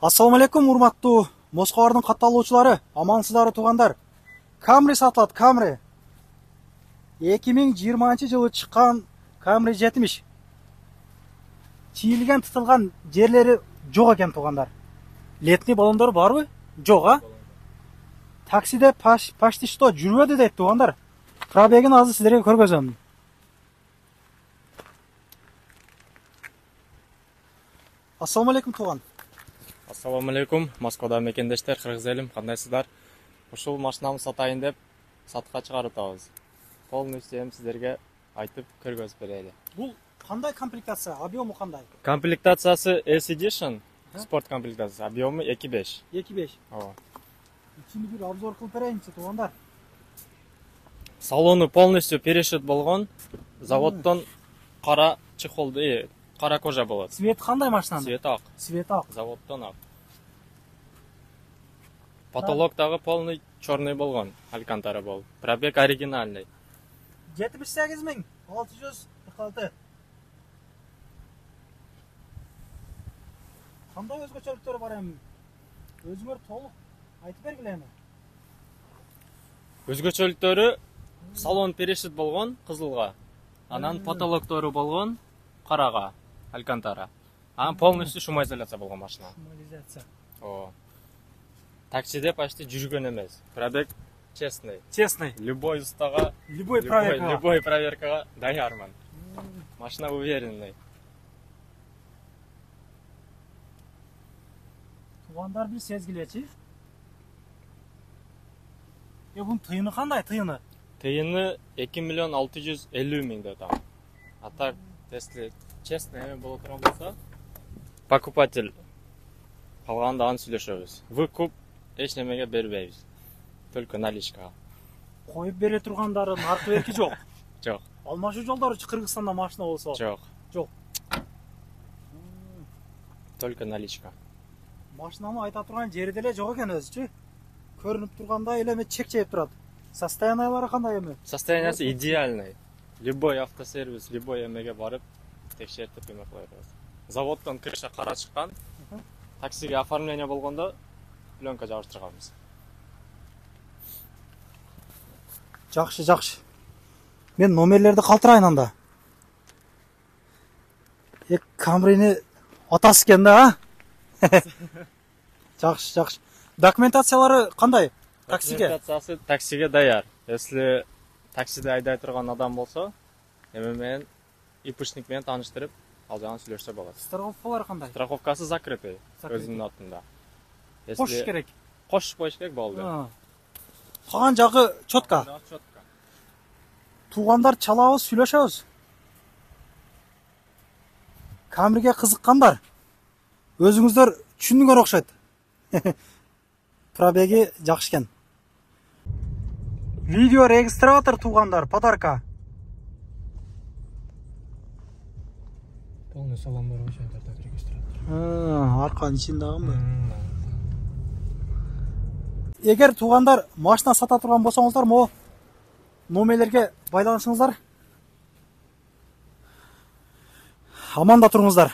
Ассаламу алейкум, урматтуу Москвардын катталуучулары, амансыздар туугандар. Camry сатылат, Camry. 2020-жылы чыккан Camry 70. Чийилген, тытылган жерлери жок экен туугандар. Летний баллондор барбы? Жок, а? Таксиде почти что жүрбөдү дейт туугандар. Пробегин азыр сиздерге көргөзөм. Ассаламу алейкум тууган. Ассаламу алейкум, Москвада мекендештер, кыргыз элим, кандайсыздар? Ушул машинамды сатайын деп сатка чыгарып атабыз. Полностью сиздерге айтып көргөзүп берели. Бул кандай комплектация, объему кандай? Комплектациясы S Edition, спорт комплектациясы, объему 2.5. 2.5. Ооба. Ичини бир обзор кылып берейинчи туугандар. Салону полностью перешит болгон, заводдон кара чехолду, кара кожа болот. Цвет кандай машинанын? Цвет ак. Цвет ак. Заводдон ак. Потолок дагы полный черный болгон, алькантара болуп. Пробег оригинальный. 78.646. Кандай өзгөчөлүктөрү бар эми? Өзүңөр толук айтып бергиле эми. Өзгөчөлүктөрү салон перешит болгон кызылга. Анан потолоктору болгон карага, алькантара. Анан полностью шумоизоляция болгон машина. Шумоизоляция. О. Таксиде почти жүргөн эмес. Пробег честный. Честный. Любой устага, Любой проверкага даярмын. Машина уверенный. Туугандар бир сезгилечи. Бунун тыйыны кандай, тыйыны? Тыйыны 2.650.000 деп атам. А так, если честно боло турган болсо, покупатель калганда аны сүйлөшөбүз. Выкуп эч немеге бербейбиз. Только наличкага. Коюп бере тургандары наркы берки жок. Жок. Алмашуу жолдору Кыргызстанда машина болсо? Жок. Жок. Только наличка. Машинаны айта турган жери деле жок экен өзүчү. Көрүнүп тургандай эле чек чейип турат. Состояниялары кандай эми? Состояниясы идеальный. Любой автосервис, любой эмеге барып текшертип эме кыла беребиз. Заводдон крыша кара чыккан. Таксиге оформление болгондо пленка жабыштырганбыз. Жакшы, жакшы. Мен номерлерди калтырайын анда. Камрини атасы экен да, а? Жакшы, жакшы. Документациялары кандай? Таксиге? Документациясы таксиге даяр. Если таксиде айдай турган адам болсо, эме менен ипушник менен тааныштырып, ал жагын сүйлөшсө болот. Страховкалары кандай? Страховкасы закрытый, өзүнүн атында. Кошуш керек. Кошуп коюш керек болду. Калган жагы чотка. Туугандар чалабыз, сүйлөшөбүз. Камриге кызыккандар. Өзүңүздөр түшүнгөн окшойт. Пробеги жакшы экен. Видео регистратор туугандар, подарка. Полный салон бар ошо регистратор. Арканын ичинде агынбы? Эгер туугандар машина сата турган болсоңуздар, могу номерлерге байланышыңыздар. Аманда туруңуздар.